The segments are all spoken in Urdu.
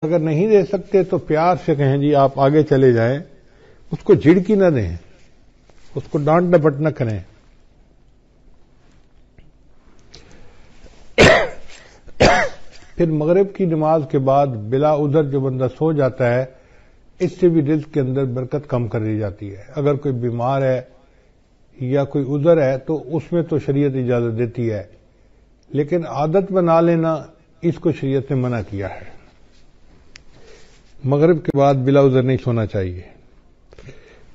اگر نہیں دے سکتے تو پیار سے کہیں جی آپ آگے چلے جائیں، اس کو جھڑکی نہ دیں، اس کو ڈانٹ ڈپٹ نہ کریں. پھر مغرب کی نماز کے بعد بلا عذر جو بندہ سو جاتا ہے، اس سے بھی رزق کے اندر برکت کم کر دی جاتی ہے. اگر کوئی بیمار ہے یا کوئی عذر ہے تو اس میں تو شریعت اجازت دیتی ہے، لیکن عادت بنا لینا اس کو شریعت نے منع کیا ہے. مغرب کے بعد بلا عذر نہیں سونا چاہیے.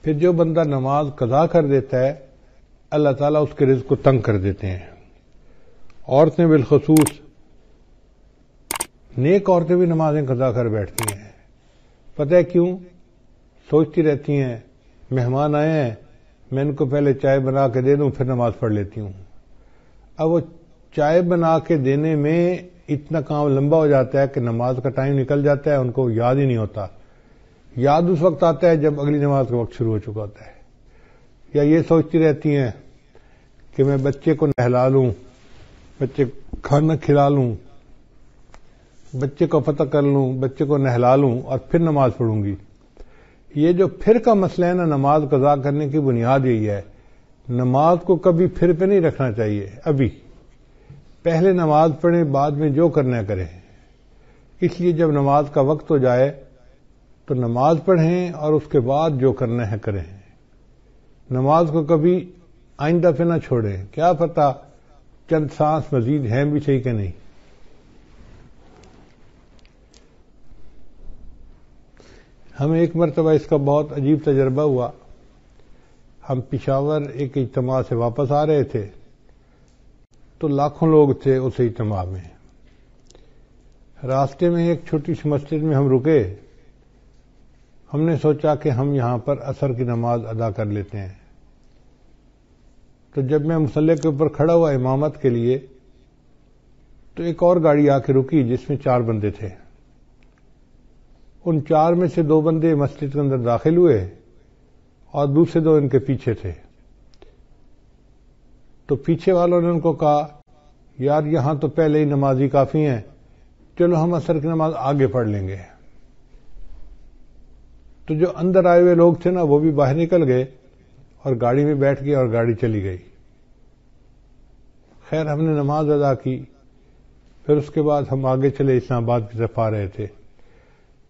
پھر جو بندہ نماز قضا کر دیتا ہے، اللہ تعالیٰ اس کے رزق کو تنگ کر دیتے ہیں. عورتیں بالخصوص، نیک عورتیں بھی نمازیں قضا کر بیٹھتی ہیں. پتہ ہے کیوں؟ سوچتی رہتی ہیں مہمان آئے ہیں، میں ان کو پہلے چائے بنا کے دے دوں پھر نماز پڑھ لیتی ہوں. اب وہ چائے بنا کے دینے میں اتنا کام لمبا ہو جاتا ہے کہ نماز کا ٹائم نکل جاتا ہے، ان کو یاد ہی نہیں ہوتا. یاد اس وقت آتا ہے جب اگلی نماز کا وقت شروع ہو چکا ہوتا ہے. یا یہ سوچتی رہتی ہیں کہ میں بچے کو نہلا لوں، بچے کو کھانا کھلا لوں، بچے کو پتہ کر لوں، بچے کو نہلا لوں اور پھر نماز پڑھوں گی. یہ جو پھر کا مسئلہ ہے نا، نماز قضا کرنے کی بنیاد یہی ہے. نماز کو کبھی پھر پہ نہیں رکھنا چاہیے. ابھی پہلے نماز پڑھیں، بعد میں جو کرنا ہے کریں. اس لیے جب نماز کا وقت ہو جائے تو نماز پڑھیں اور اس کے بعد جو کرنا ہے کریں. نماز کو کبھی آئندہ پہ نہ چھوڑیں. کیا پتہ چند سانس مزید ہیں بھی صحیح کہ نہیں. ہمیں ایک مرتبہ اس کا بہت عجیب تجربہ ہوا. ہم پشاور ایک اجتماع سے واپس آ رہے تھے تو لاکھوں لوگ تھے اس اجتماع میں. راستے میں ایک چھوٹی سی مسجد میں ہم رکے. ہم نے سوچا کہ ہم یہاں پر عصر کی نماز ادا کر لیتے ہیں. تو جب میں مصلی کے اوپر کھڑا ہوا امامت کے لیے تو ایک اور گاڑی آ کے رکی جس میں 4 بندے تھے. ان 4 میں سے 2 بندے مسجد کے اندر داخل ہوئے اور دوسرے 2 ان کے پیچھے تھے. تو پیچھے والوں نے ان کو کہا یار یہاں تو پہلے ہی نمازی کافی ہیں، چلو ہم عصر کی نماز آگے پڑھ لیں گے. تو جو اندر آئے ہوئے لوگ تھے نا وہ بھی باہر نکل گئے اور گاڑی میں بیٹھ گئے اور گاڑی چلی گئی. خیر ہم نے نماز ادا کی. پھر اس کے بعد ہم آگے چلے، اسلام آباد کی طرف آ رہے تھے.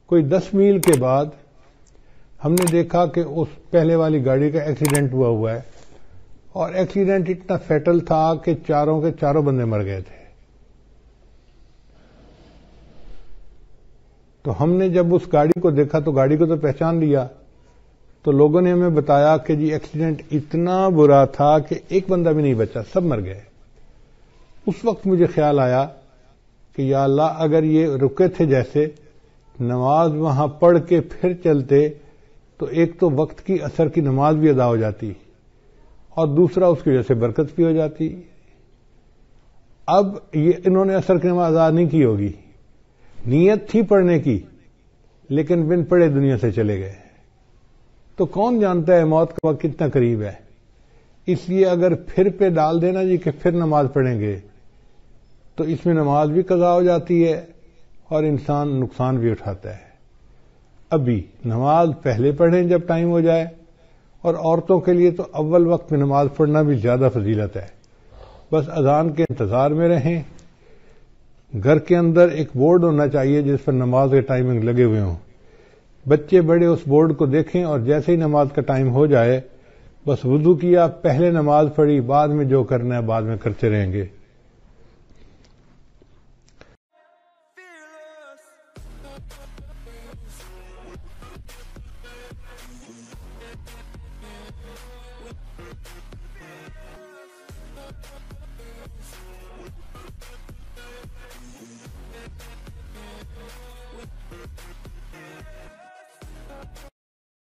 کوئی 10 میل کے بعد ہم نے دیکھا کہ اس پہلے والی گاڑی کا ایکسیڈنٹ ہوا ہے اور ایکسیڈنٹ اتنا فیٹل تھا کہ چاروں کے چاروں بندے مر گئے تھے. تو ہم نے جب اس گاڑی کو دیکھا تو گاڑی کو تو پہچان لیا. تو لوگوں نے ہمیں بتایا کہ جی ایکسیڈنٹ اتنا برا تھا کہ ایک بندہ بھی نہیں بچا، سب مر گئے. اس وقت مجھے خیال آیا کہ یا اللہ اگر یہ رکے تھے جیسے نماز وہاں پڑھ کے پھر چلتے تو ایک تو وقت کی عصر کی نماز بھی ادا ہو جاتی اور دوسرا اس کی وجہ سے برکت بھی ہو جاتی. اب یہ انہوں نے عصر کی نماز ادا نہیں کی ہوگی، نیت تھی پڑھنے کی لیکن بن پڑھے دنیا سے چلے گئے. تو کون جانتا ہے موت کا وقت کتنا قریب ہے. اس لیے اگر پھر پہ ڈال دینا جی کہ پھر نماز پڑھیں گے تو اس میں نماز بھی قضا ہو جاتی ہے اور انسان نقصان بھی اٹھاتا ہے. ابھی نماز پہلے پڑھیں جب ٹائم ہو جائے. اور عورتوں کے لیے تو اول وقت میں نماز پڑھنا بھی زیادہ فضیلت ہے. بس اذان کے انتظار میں رہیں. گھر کے اندر ایک بورڈ ہونا چاہیے جس پر نماز کے ٹائمنگ لگے ہوئے ہوں. بچے بڑے اس بورڈ کو دیکھیں اور جیسے ہی نماز کا ٹائم ہو جائے بس وضو کیا، پہلے نماز پڑھی، بعد میں جو کرنا ہے بعد میں کرتے رہیں گے.